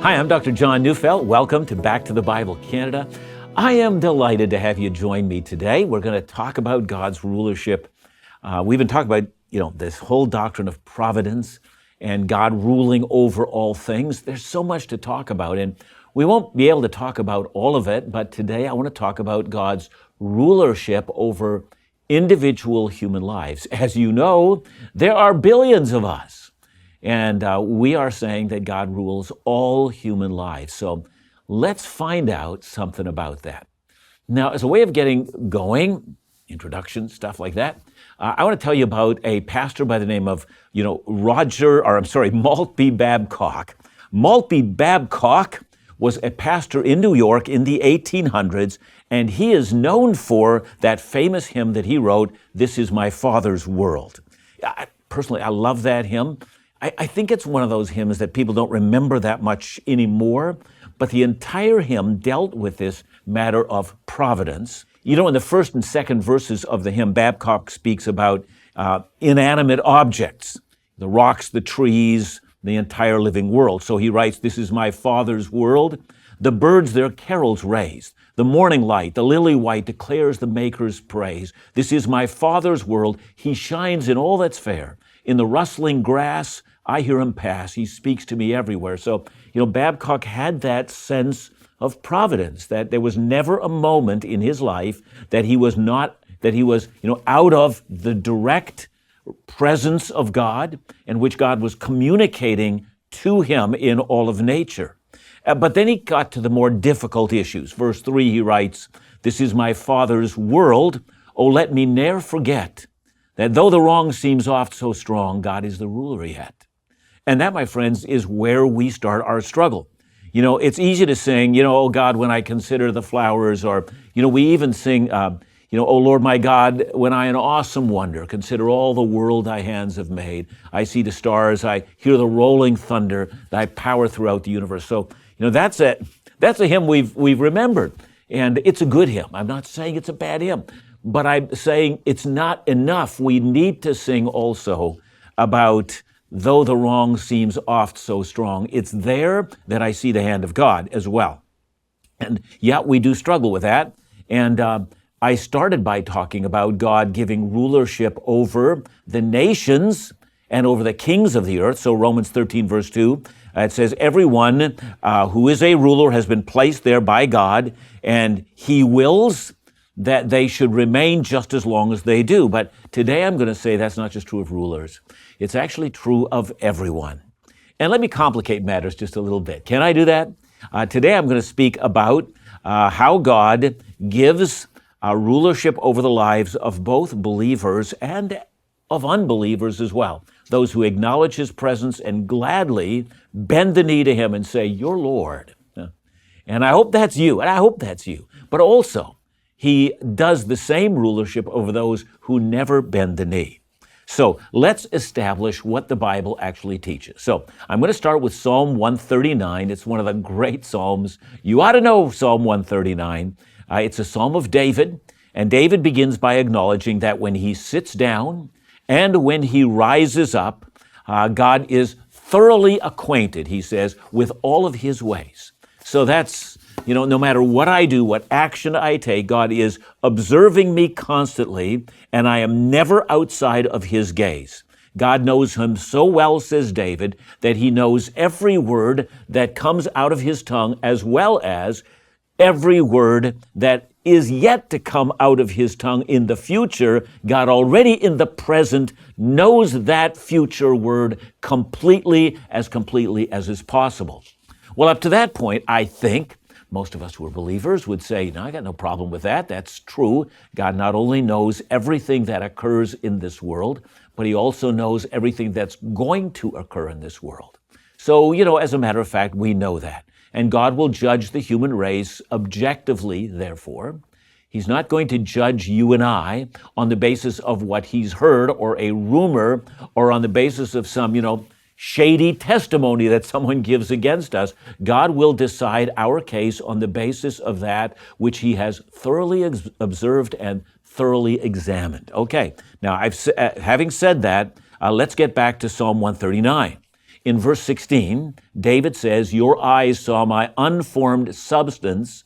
Hi, I'm Dr. John Neufeld. Welcome to Back to the Bible Canada. I am delighted to have you join me today. We're going to talk about God's rulership. We've been talking about, this whole doctrine of providence and God ruling over all things. There's so much to talk about, and we won't be able to talk about all of it, but today I want to talk about God's rulership over individual human lives. As you know, there are billions of us. And we are saying that God rules all human lives. So let's find out something about that. Now, as a way of getting going, introduction, stuff like that, I want to tell you about a pastor by the name of, Maltby Babcock. Maltby Babcock was a pastor in New York in the 1800s, and he is known for that famous hymn that he wrote, "This is My Father's World." Personally, I love that hymn. I think it's one of those hymns that people don't remember that much anymore, but the entire hymn dealt with this matter of providence. In the first and second verses of the hymn, Babcock speaks about inanimate objects, the rocks, the trees, the entire living world. So he writes, "This is my Father's world. The birds their carols raise. The morning light, the lily white, declares the Maker's praise. This is my Father's world. He shines in all that's fair. In the rustling grass, I hear him pass. He speaks to me everywhere." So, Babcock had that sense of providence, that there was never a moment in his life that he was out of the direct presence of God, in which God was communicating to him in all of nature. But then he got to the more difficult issues. Verse 3, he writes, "This is my Father's world. Oh, let me ne'er forget that though the wrong seems oft so strong, God is the ruler yet." And that, my friends, is where we start our struggle. It's easy to sing, "Oh God, when I consider the flowers," or, we even sing, "Oh Lord my God, when I in awesome wonder consider all the world thy hands have made. I see the stars, I hear the rolling thunder, thy power throughout the universe." So, that's a hymn we've remembered. And it's a good hymn. I'm not saying it's a bad hymn, but I'm saying it's not enough. We need to sing also about "though the wrong seems oft so strong." It's there that I see the hand of God as well. And yet we do struggle with that. And I started by talking about God giving rulership over the nations and over the kings of the earth. So Romans 13, verse 2, it says, "Everyone who is a ruler has been placed there by God, and he wills that they should remain just as long as they do." But today I'm going to say that's not just true of rulers. It's actually true of everyone. And let me complicate matters just a little bit. Can I do that? Today I'm going to speak about how God gives rulership over the lives of both believers and of unbelievers as well. Those who acknowledge his presence and gladly bend the knee to him and say, "You're Lord." And I hope that's you, and I hope that's you. But also, he does the same rulership over those who never bend the knee. So let's establish what the Bible actually teaches. So I'm going to start with Psalm 139. It's one of the great Psalms. You ought to know Psalm 139. It's a Psalm of David, and David begins by acknowledging that when he sits down and when he rises up, God is thoroughly acquainted, he says, with all of his ways. So that's, no matter what I do, what action I take, God is observing me constantly, and I am never outside of his gaze. God knows him so well, says David, that he knows every word that comes out of his tongue, as well as every word that is yet to come out of his tongue in the future. God already in the present knows that future word completely as is possible. Well, up to that point, I think most of us who are believers would say, "No, I got no problem with that. That's true. God not only knows everything that occurs in this world, but he also knows everything that's going to occur in this world." So, as a matter of fact, we know that. And God will judge the human race objectively, therefore. He's not going to judge you and I on the basis of what he's heard or a rumor or on the basis of some, shady testimony that someone gives against us. God will decide our case on the basis of that which he has thoroughly observed and thoroughly examined. Okay, now having said that, let's get back to Psalm 139. In verse 16, David says, your eyes saw my unformed substance.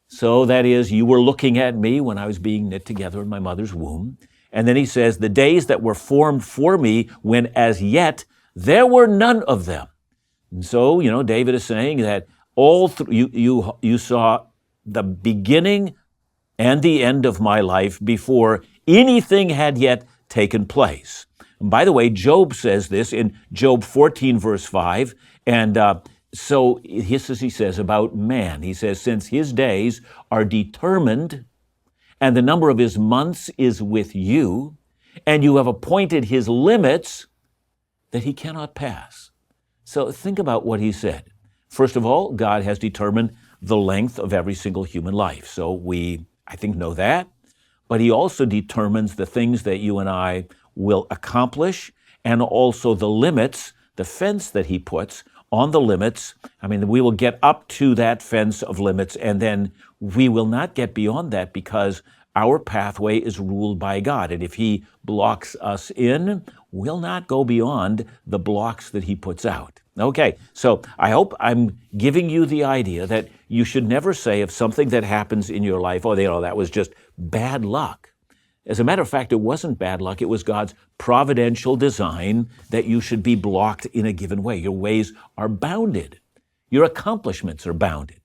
So that is, you were looking at me when I was being knit together in my mother's womb. And then he says, the days that were formed for me, when as yet there were none of them. And so, David is saying that you saw the beginning and the end of my life before anything had yet taken place. And by the way, Job says this in Job 14, verse 5. And so he says about man, he says, since his days are determined and the number of his months is with you, and you have appointed his limits that he cannot pass. So think about what he said. First of all, God has determined the length of every single human life. So we, I think, know that. But he also determines the things that you and I will accomplish, and also the limits, the fence that he puts on the limits. I mean, we will get up to that fence of limits, and then we will not get beyond that because our pathway is ruled by God. And if he blocks us in, we'll not go beyond the blocks that he puts out. Okay, so I hope I'm giving you the idea that you should never say of something that happens in your life, oh, that was just bad luck. As a matter of fact, it wasn't bad luck. It was God's providential design that you should be blocked in a given way. Your ways are bounded. Your accomplishments are bounded.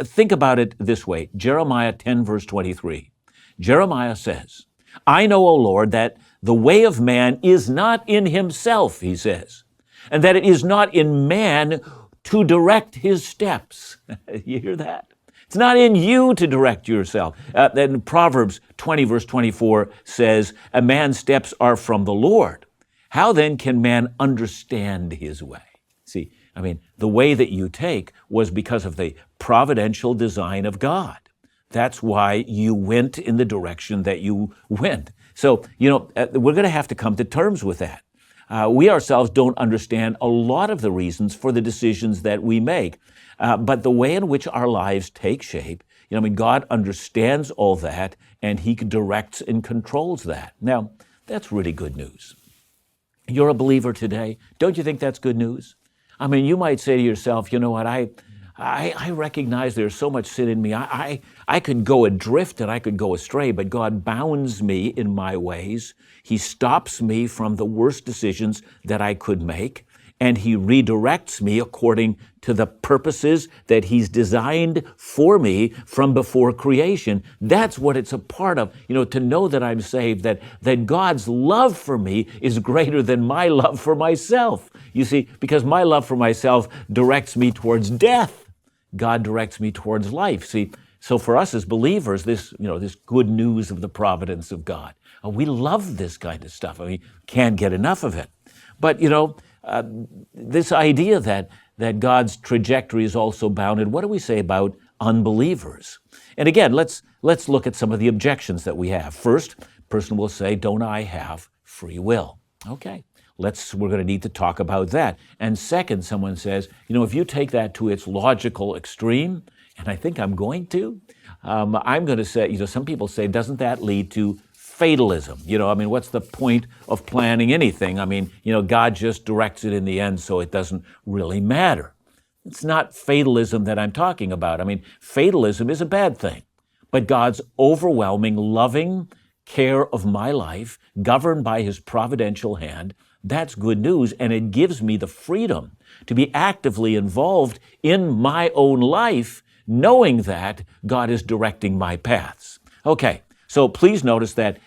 Think about it this way. Jeremiah 10, verse 23. Jeremiah says, I know, O Lord, that the way of man is not in himself, he says, and that it is not in man to direct his steps. You hear that? It's not in you to direct yourself. Then Proverbs 20, verse 24 says, a man's steps are from the Lord. How then can man understand his way? See, the way that you take was because of the providential design of God. That's why you went in the direction that you went. So, we're going to have to come to terms with that. We ourselves don't understand a lot of the reasons for the decisions that we make. But the way in which our lives take shape, God understands all that, and he directs and controls that. Now, that's really good news. You're a believer today. Don't you think that's good news? You might say to yourself, you know what, I recognize there's so much sin in me. I could go adrift and I could go astray, but God bounds me in my ways. He stops me from the worst decisions that I could make, and he redirects me according to the purposes that he's designed for me from before creation. That's what it's a part of, to know that I'm saved, that God's love for me is greater than my love for myself. You see, because my love for myself directs me towards death. God directs me towards life. See, so for us as believers, this good news of the providence of God, we love this kind of stuff. Can't get enough of it. But, this idea that God's trajectory is also bounded, what do we say about unbelievers? And again, let's look at some of the objections that we have. First, a person will say, don't I have free will? Okay. We're going to need to talk about that. And second, someone says, if you take that to its logical extreme, and I think I'm going to, I'm going to say, some people say, doesn't that lead to fatalism? What's the point of planning anything? God just directs it in the end, so it doesn't really matter. It's not fatalism that I'm talking about. Fatalism is a bad thing, but God's overwhelming, loving care of my life, governed by his providential hand, that's good news, and it gives me the freedom to be actively involved in my own life, knowing that God is directing my paths. Okay, so please notice that,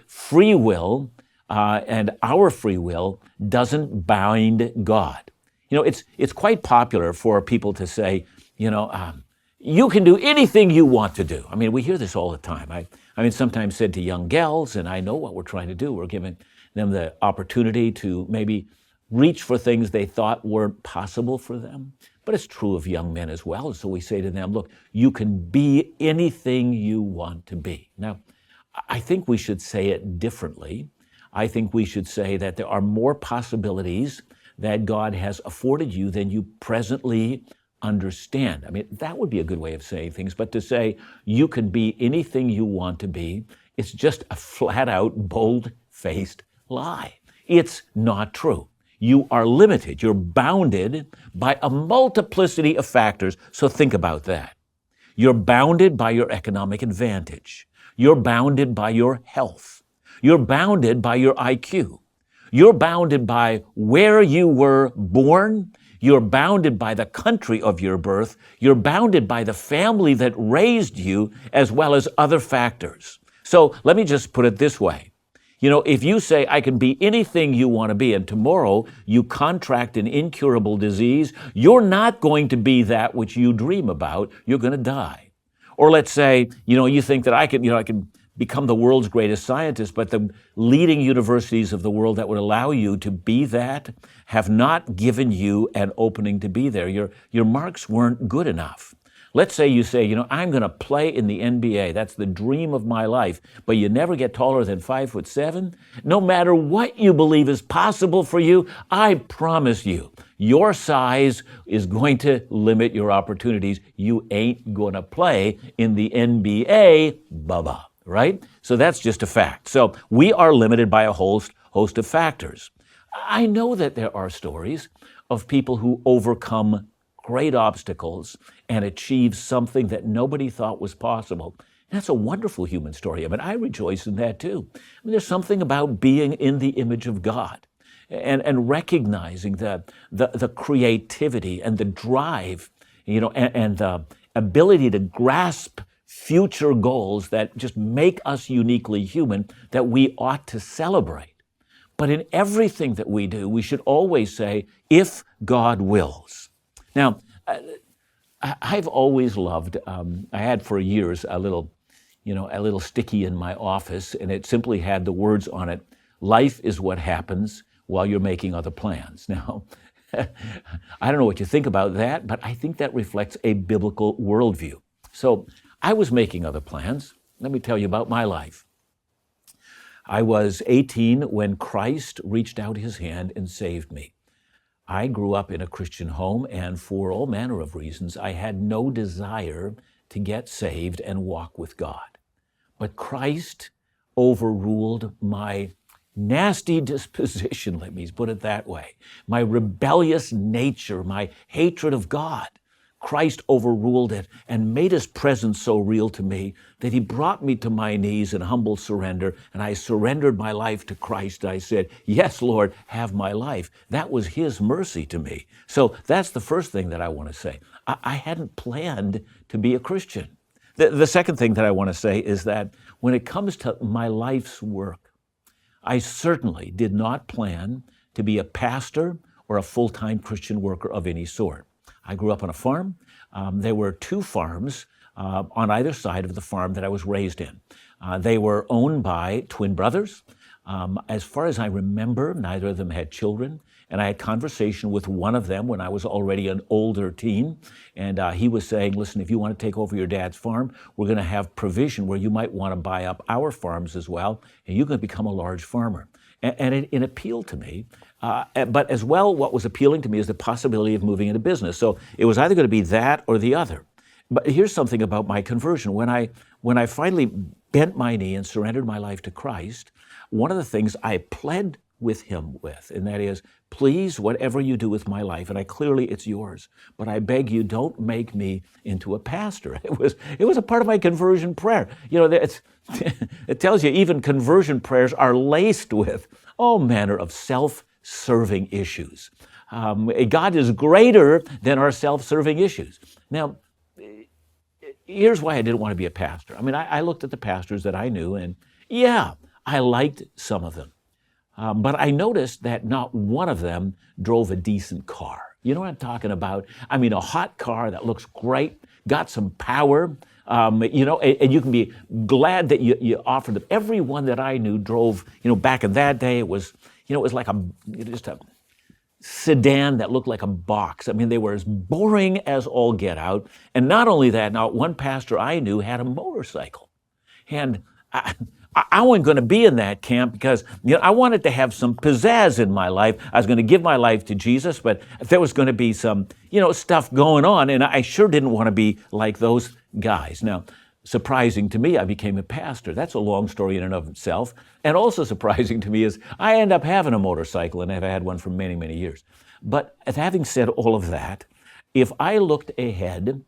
free will and our free will doesn't bind God. It's quite popular for people to say, you can do anything you want to do. We hear this all the time. I sometimes said to young gals, and I know what we're trying to do, we're giving them the opportunity to maybe reach for things they thought weren't possible for them. But it's true of young men as well. So we say to them, look, you can be anything you want to be. Now, I think we should say it differently. I think we should say that there are more possibilities that God has afforded you than you presently understand. That would be a good way of saying things. But to say you can be anything you want to be, it's just a flat out, bold-faced lie. It's not true. You are limited. You're bounded by a multiplicity of factors. So think about that. You're bounded by your economic advantage. You're bounded by your health. You're bounded by your IQ. You're bounded by where you were born. You're bounded by the country of your birth. You're bounded by the family that raised you, as well as other factors. So let me just put it this way. If you say, I can be anything you want to be, and tomorrow you contract an incurable disease, you're not going to be that which you dream about. You're going to die. Or let's say, you think that I can become the world's greatest scientist, but the leading universities of the world that would allow you to be that have not given you an opening to be there. Your marks weren't good enough. Let's say you say, I'm going to play in the NBA. That's the dream of my life. But you never get taller than 5'7". No matter what you believe is possible for you, I promise you, your size is going to limit your opportunities. You ain't going to play in the NBA, bubba, right? So that's just a fact. So we are limited by a host of factors. I know that there are stories of people who overcome great obstacles and achieve something that nobody thought was possible. That's a wonderful human story. I rejoice in that too. There's something about being in the image of God and recognizing the creativity and the drive, and the ability to grasp future goals that just make us uniquely human, that we ought to celebrate. But in everything that we do, we should always say, if God wills. Now, I've always loved, I had for years a little sticky in my office, and it simply had the words on it, life is what happens while you're making other plans. Now, I don't know what you think about that, but I think that reflects a biblical worldview. So I was making other plans. Let me tell you about my life. I was 18 when Christ reached out his hand and saved me. I grew up in a Christian home, and for all manner of reasons, I had no desire to get saved and walk with God. But Christ overruled my nasty disposition, let me put it that way, my rebellious nature, my hatred of God. Christ overruled it and made his presence so real to me that he brought me to my knees in humble surrender, and I surrendered my life to Christ. I said, yes, Lord, have my life. That was his mercy to me. So that's the first thing that I want to say. I hadn't planned to be a Christian. The second thing that I want to say is that when it comes to my life's work, I certainly did not plan to be a pastor or a full-time Christian worker of any sort. I grew up on a farm. There were two farms on either side of the farm that I was raised in. They were owned by twin brothers. As far as I remember, neither of them had children. And I had conversation with one of them when I was already an older teen. And he was saying, listen, if you want to take over your dad's farm, we're going to have provision where you might want to buy up our farms as well, and you can become a large farmer. And it appealed to me. But as well, what was appealing to me is the possibility of moving into business. So it was either going to be that or the other. But here's something about my conversion. When I finally bent my knee and surrendered my life to Christ, one of the things I pled with him with, and that is, please, whatever you do with my life, and clearly it's yours, but I beg you, don't make me into a pastor. It was a part of my conversion prayer. It tells you even conversion prayers are laced with all manner of self-serving issues. God is greater than our self-serving issues. Now, here's why I didn't want to be a pastor. I looked at the pastors that I knew, and yeah, I liked some of them. But I noticed that not one of them drove a decent car. You know what I'm talking about? A hot car that looks great, got some power, and you can be glad that you offered them. Everyone that I knew drove, back in that day, it was like just a sedan that looked like a box. They were as boring as all get out. And not only that, now one pastor I knew had a motorcycle. And I wasn't going to be in that camp because I wanted to have some pizzazz in my life. I was going to give my life to Jesus, but if there was going to be some, stuff going on, and I sure didn't want to be like those guys. Now, Surprising to me, I became a pastor. That's a long story in and of itself. And also surprising to me is I end up having a motorcycle, and I've had one for many, many years. But having said all of that, if I looked ahead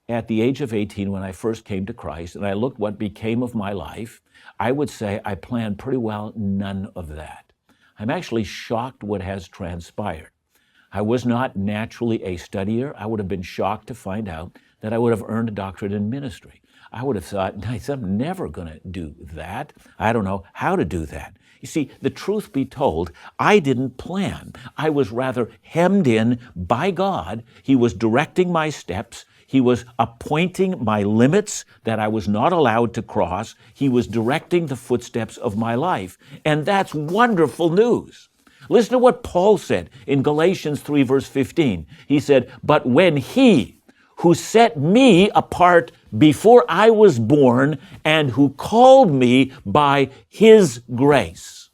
at the age of 18 when I first came to Christ, and I looked what became of my life, I would say I planned pretty well none of that. I'm actually shocked what has transpired. I was not naturally a studier. I would have been shocked to find out that I would have earned a doctorate in ministry. I would have thought, nice, I'm never going to do that. I don't know how to do that. You see, the truth be told, I didn't plan. I was rather hemmed in by God. He was directing my steps. He was appointing my limits that I was not allowed to cross. He was directing the footsteps of my life. And that's wonderful news. Listen to what Paul said in Galatians 3, verse 15. He said, but when he who set me apart before I was born and who called me by his grace.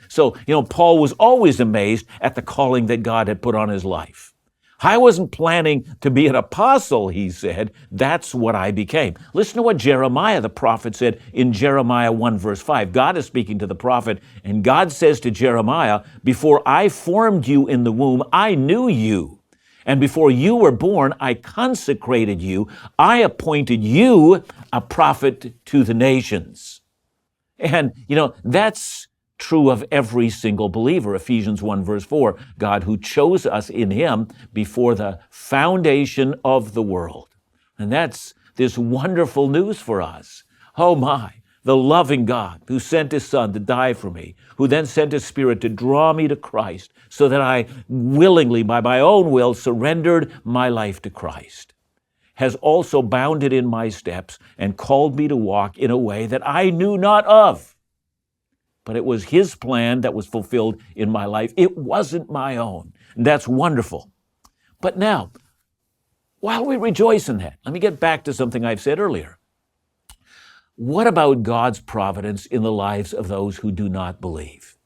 So, Paul was always amazed at the calling that God had put on his life. I wasn't planning to be an apostle, he said. That's what I became. Listen to what Jeremiah, the prophet, said in Jeremiah 1, verse 5. God is speaking to the prophet, and God says to Jeremiah, before I formed you in the womb, I knew you. And before you were born, I consecrated you. I appointed you a prophet to the nations. And, that's true of every single believer. Ephesians 1, verse 4, God who chose us in him before the foundation of the world. And that's this wonderful news for us. Oh my, the loving God who sent his Son to die for me, who then sent his Spirit to draw me to Christ so that I willingly, by my own will, surrendered my life to Christ, has also bounded in my steps and called me to walk in a way that I knew not of. But it was his plan that was fulfilled in my life. It wasn't my own. And that's wonderful. But now, while we rejoice in that, let me get back to something I've said earlier. What about God's providence in the lives of those who do not believe?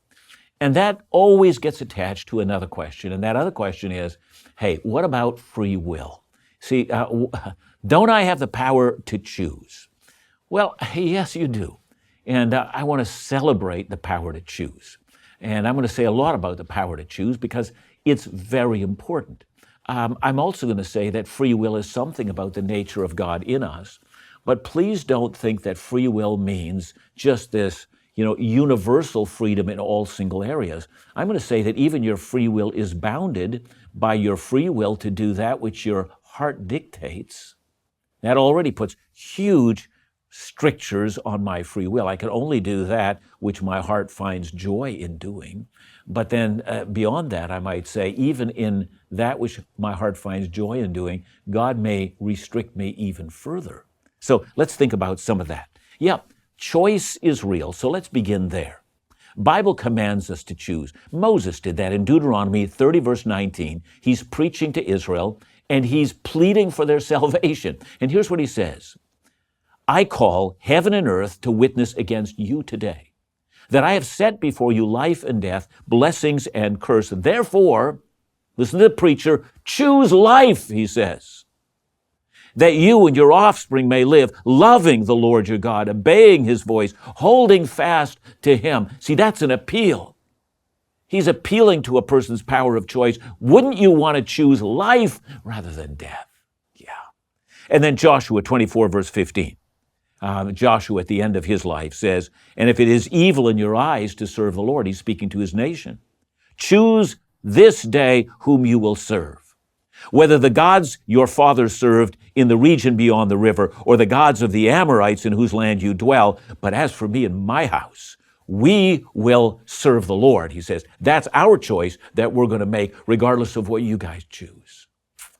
And that always gets attached to another question. And that other question is, hey, what about free will? See, don't I have the power to choose? Well, yes, you do. And I want to celebrate the power to choose. And I'm going to say a lot about the power to choose because it's very important. I'm also going to say that free will is something about the nature of God in us. But please don't think that free will means just this, universal freedom in all single areas. I'm going to say that even your free will is bounded by your free will to do that which your heart dictates. That already puts huge strictures on my free will. I can only do that which my heart finds joy in doing. But then beyond that, I might say, even in that which my heart finds joy in doing, God may restrict me even further. So let's think about some of that. Yeah, choice is real, so let's begin there. Bible commands us to choose. Moses did that in Deuteronomy 30, verse 19. He's preaching to Israel, and he's pleading for their salvation. And here's what he says. I call heaven and earth to witness against you today, that I have set before you life and death, blessings and curse. Therefore, listen to the preacher, choose life, he says, that you and your offspring may live, loving the Lord your God, obeying his voice, holding fast to him. See, that's an appeal. He's appealing to a person's power of choice. Wouldn't you want to choose life rather than death? Yeah. And then Joshua 24, verse 15. Joshua at the end of his life says, and if it is evil in your eyes to serve the Lord, he's speaking to his nation, choose this day whom you will serve, whether the gods your fathers served in the region beyond the river or the gods of the Amorites in whose land you dwell. But as for me and my house, we will serve the Lord, he says. That's our choice that we're going to make regardless of what you guys choose.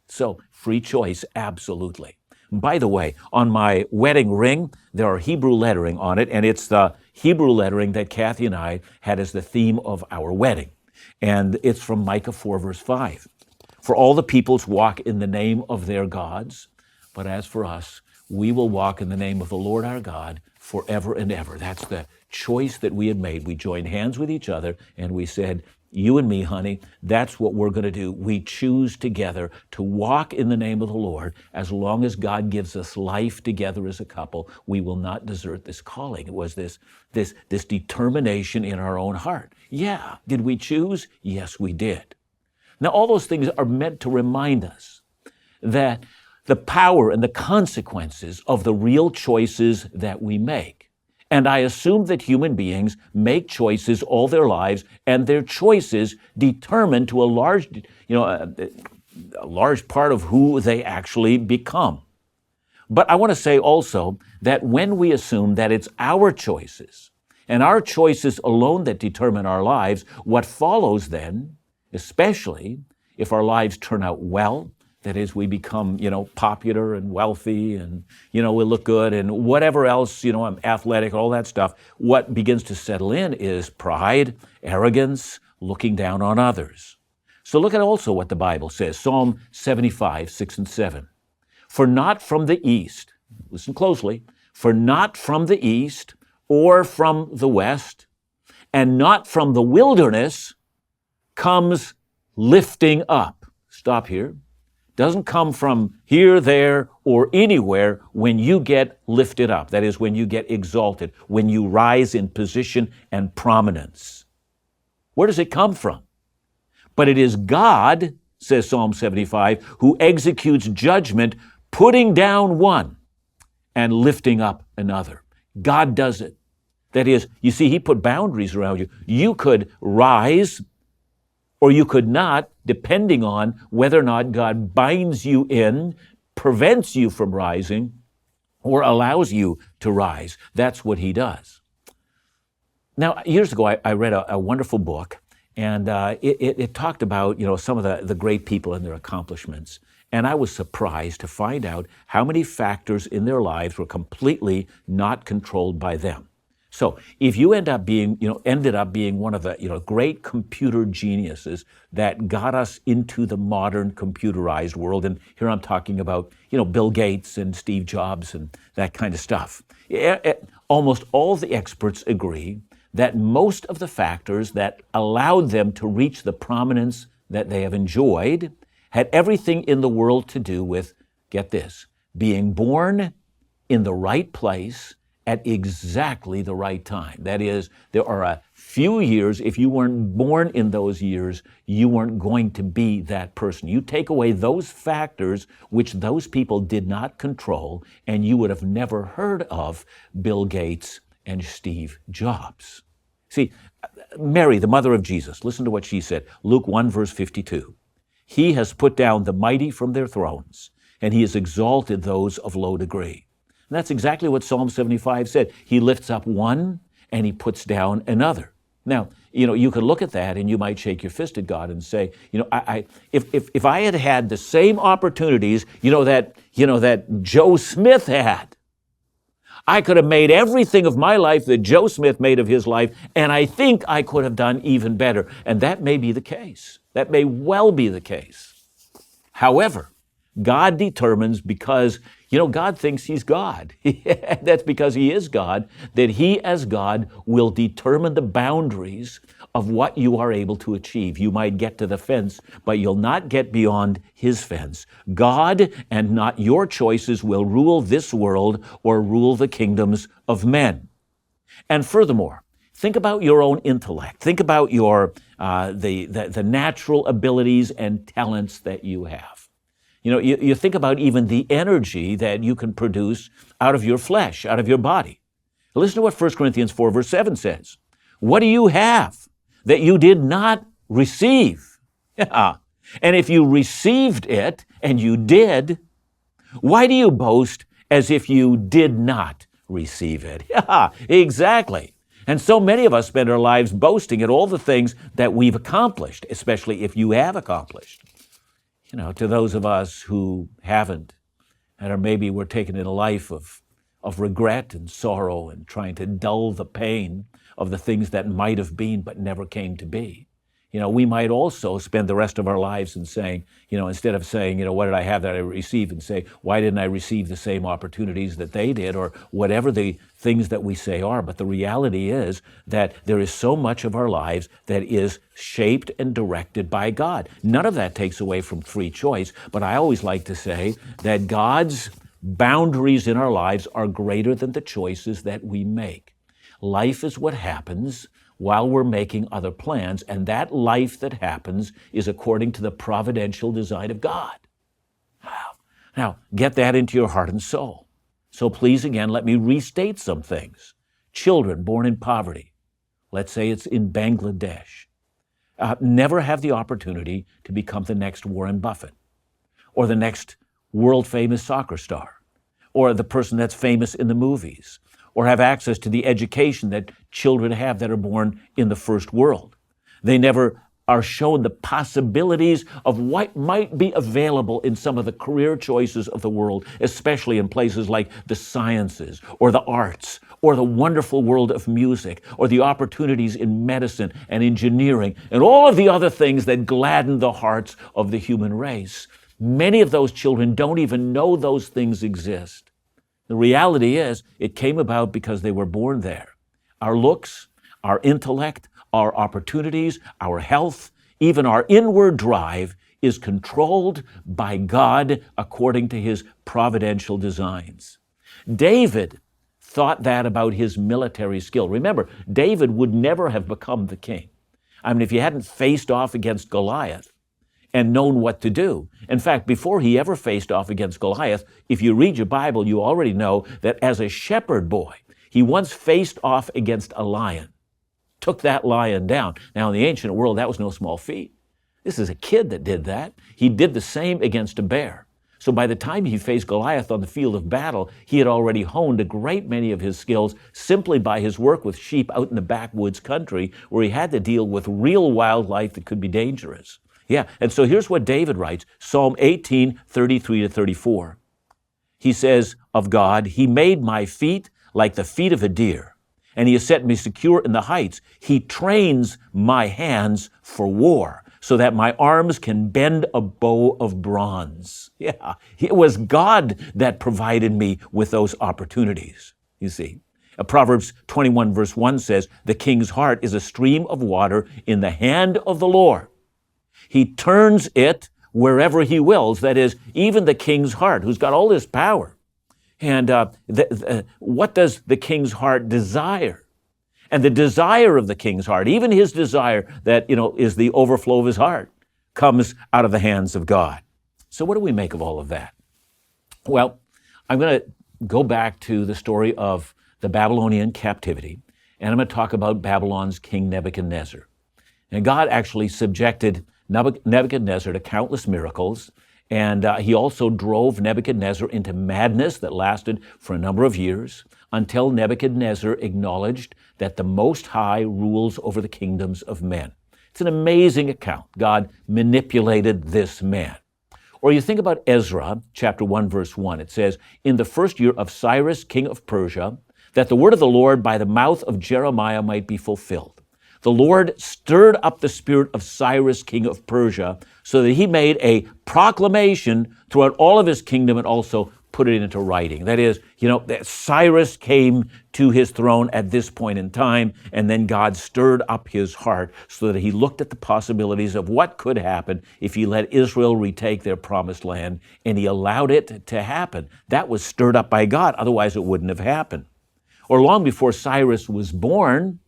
So free choice, absolutely. By the way, on my wedding ring, there are Hebrew lettering on it, and it's the Hebrew lettering that Kathy and I had as the theme of our wedding. And it's from Micah 4, verse 5. For all the peoples walk in the name of their gods, but as for us, we will walk in the name of the Lord our God forever and ever. That's the choice that we had made. We joined hands with each other, and we said, you and me, honey, that's what we're going to do. We choose together to walk in the name of the Lord. As long as God gives us life together as a couple, we will not desert this calling. It was this determination in our own heart. Yeah. Did we choose? Yes, we did. Now, all those things are meant to remind us that the power and the consequences of the real choices that we make. And I assume that human beings make choices all their lives, and their choices determine to a large part of who they actually become. But I want to say also that when we assume that it's our choices and our choices alone that determine our lives, what follows then, especially if our lives turn out well, that is, we become, popular and wealthy and, we look good and whatever else, I'm athletic, all that stuff. What begins to settle in is pride, arrogance, looking down on others. So look at also what the Bible says, Psalm 75, 6 and 7. For not from the east, listen closely, for not from the east or from the west, and not from the wilderness comes lifting up. Stop here. Doesn't come from here, there, or anywhere when you get lifted up. That is, when you get exalted, when you rise in position and prominence. Where does it come from? But it is God, says Psalm 75, who executes judgment, putting down one and lifting up another. God does it. That is, you see, He put boundaries around you. You could rise or you could not, depending on whether or not God binds you in, prevents you from rising, or allows you to rise. That's what He does. Now, years ago, I read a wonderful book, and it talked about, some of the great people and their accomplishments. And I was surprised to find out how many factors in their lives were completely not controlled by them. So if you ended up being one of the, great computer geniuses that got us into the modern computerized world, and here I'm talking about, Bill Gates and Steve Jobs and that kind of stuff. Almost all the experts agree that most of the factors that allowed them to reach the prominence that they have enjoyed had everything in the world to do with, get this, being born in the right place at exactly the right time. That is, there are a few years, if you weren't born in those years, you weren't going to be that person. You take away those factors which those people did not control, and you would have never heard of Bill Gates and Steve Jobs. See, Mary, the mother of Jesus, listen to what she said. Luke 1, verse 52. He has put down the mighty from their thrones, and He has exalted those of low degree. And that's exactly what Psalm 75 said. He lifts up one and He puts down another. Now, you could look at that and you might shake your fist at God and say, if I had had the same opportunities, that Joe Smith had, I could have made everything of my life that Joe Smith made of his life, and I think I could have done even better. And that may be the case. That may well be the case. However, God determines, because, God thinks He's God. That's because He is God, that He as God will determine the boundaries of what you are able to achieve. You might get to the fence, but you'll not get beyond His fence. God and not your choices will rule this world or rule the kingdoms of men. And furthermore, think about your own intellect. Think about your the natural abilities and talents that you have. You think about even the energy that you can produce out of your flesh, out of your body. Listen to what 1 Corinthians 4, verse 7 says. What do you have that you did not receive? Yeah. And if you received it, and you did, why do you boast as if you did not receive it? Yeah, exactly. And so many of us spend our lives boasting at all the things that we've accomplished, especially if you have accomplished. To those of us who haven't, and maybe we're taken in a life of regret and sorrow and trying to dull the pain of the things that might have been but never came to be. We might also spend the rest of our lives in saying, instead of saying, what did I have that I received, and say, why didn't I receive the same opportunities that they did, or whatever the things that we say are. But the reality is that there is so much of our lives that is shaped and directed by God. None of that takes away from free choice, but I always like to say that God's boundaries in our lives are greater than the choices that we make. Life is what happens while we're making other plans, and that life that happens is according to the providential design of God. Now, get that into your heart and soul. So please, again, let me restate some things. Children born in poverty, let's say it's in Bangladesh, never have the opportunity to become the next Warren Buffett, or the next world-famous soccer star, or the person that's famous in the movies, or have access to the education that children have that are born in the first world. They never are shown the possibilities of what might be available in some of the career choices of the world, especially in places like the sciences or the arts or the wonderful world of music or the opportunities in medicine and engineering and all of the other things that gladden the hearts of the human race. Many of those children don't even know those things exist. The reality is, it came about because they were born there. Our looks, our intellect, our opportunities, our health, even our inward drive is controlled by God according to his providential designs. David thought that about his military skill. Remember, David would never have become the king. If he hadn't faced off against Goliath and known what to do. In fact, before he ever faced off against Goliath, if you read your Bible, you already know that as a shepherd boy, he once faced off against a lion, took that lion down. Now, in the ancient world, that was no small feat. This is a kid that did that. He did the same against a bear. So by the time he faced Goliath on the field of battle, he had already honed a great many of his skills simply by his work with sheep out in the backwoods country where he had to deal with real wildlife that could be dangerous. Yeah, and so here's what David writes, Psalm 18, 33 to 34. He says of God, he made my feet like the feet of a deer, and he has set me secure in the heights. He trains my hands for war, so that my arms can bend a bow of bronze. Yeah, it was God that provided me with those opportunities, you see. Proverbs 21 verse 1 says, the king's heart is a stream of water in the hand of the Lord. He turns it wherever he wills. That is, even the king's heart, who's got all this power. And what does the king's heart desire? And the desire of the king's heart, even his desire that, is the overflow of his heart, comes out of the hands of God. So what do we make of all of that? Well, I'm going to go back to the story of the Babylonian captivity, and I'm going to talk about Babylon's king Nebuchadnezzar. And God actually subjected Nebuchadnezzar to countless miracles, and he also drove Nebuchadnezzar into madness that lasted for a number of years until Nebuchadnezzar acknowledged that the Most High rules over the kingdoms of men. It's an amazing account. God manipulated this man. Or you think about Ezra, chapter 1, verse 1. It says, in the first year of Cyrus, king of Persia, that the word of the Lord by the mouth of Jeremiah might be fulfilled. The Lord stirred up the spirit of Cyrus, king of Persia, so that he made a proclamation throughout all of his kingdom and also put it into writing. That is, that Cyrus came to his throne at this point in time, and then God stirred up his heart so that he looked at the possibilities of what could happen if he let Israel retake their promised land, and he allowed it to happen. That was stirred up by God, otherwise it wouldn't have happened. Or long before Cyrus was born,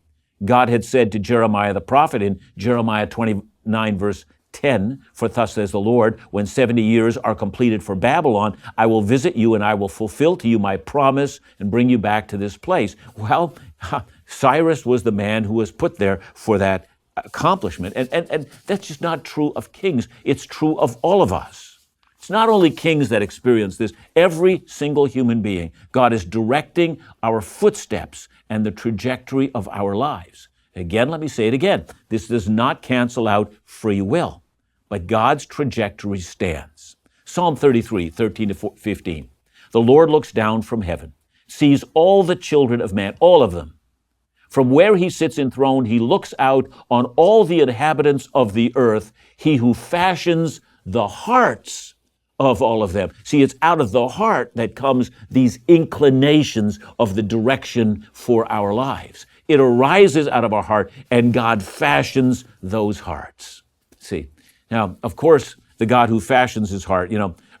God had said to Jeremiah the prophet in Jeremiah 29 verse 10, for thus says the Lord, when 70 years are completed for Babylon, I will visit you and I will fulfill to you my promise and bring you back to this place. Well, Cyrus was the man who was put there for that accomplishment. And that's just not true of kings. It's true of all of us. It's not only kings that experience this. Every single human being, God is directing our footsteps and the trajectory of our lives. Again, let me say it again. This does not cancel out free will, but God's trajectory stands. Psalm 33, 13 to 15. The Lord looks down from heaven, sees all the children of man, all of them. From where he sits enthroned, he looks out on all the inhabitants of the earth, he who fashions the hearts of all of them. See, it's out of the heart that comes these inclinations of the direction for our lives. It arises out of our heart, and God fashions those hearts. See, now, of course, the God who fashions his heart,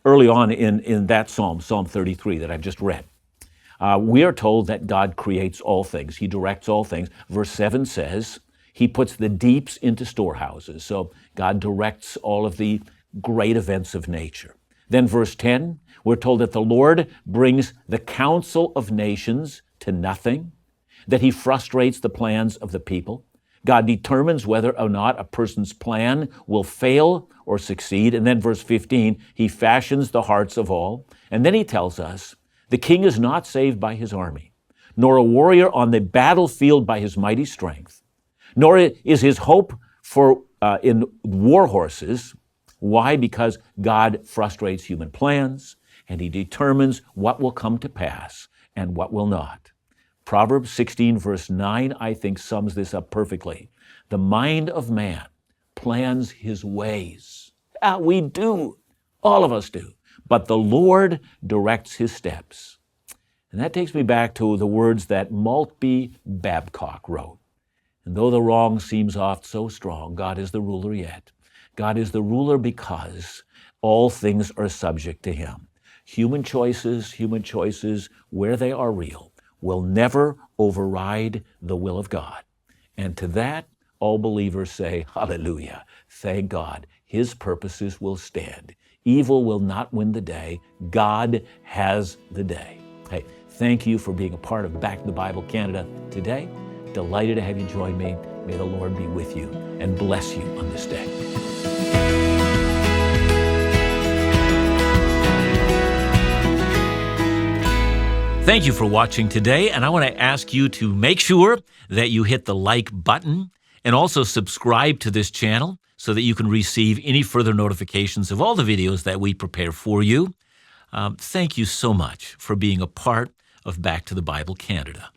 early on in that Psalm 33 that I've just read, we are told that God creates all things. He directs all things. Verse 7 says, he puts the deeps into storehouses. So God directs all of the great events of nature. Then verse 10, we're told that the Lord brings the counsel of nations to nothing, that he frustrates the plans of the people. God determines whether or not a person's plan will fail or succeed. And then verse 15, he fashions the hearts of all. And then he tells us, the king is not saved by his army, nor a warrior on the battlefield by his mighty strength, nor is his hope in war horses. Why? Because God frustrates human plans, and he determines what will come to pass and what will not. Proverbs 16, verse 9, I think sums this up perfectly. The mind of man plans his ways. We do. All of us do. But the Lord directs his steps. And that takes me back to the words that Maltby Babcock wrote. And though the wrong seems oft so strong, God is the ruler yet. God is the ruler because all things are subject to him. Human choices, where they are real, will never override the will of God. And to that, all believers say, hallelujah, thank God, his purposes will stand. Evil will not win the day. God has the day. Hey, thank you for being a part of Back to the Bible Canada today. Delighted to have you join me. May the Lord be with you and bless you on this day. Thank you for watching today, and I want to ask you to make sure that you hit the like button and also subscribe to this channel so that you can receive any further notifications of all the videos that we prepare for you. Thank you so much for being a part of Back to the Bible Canada.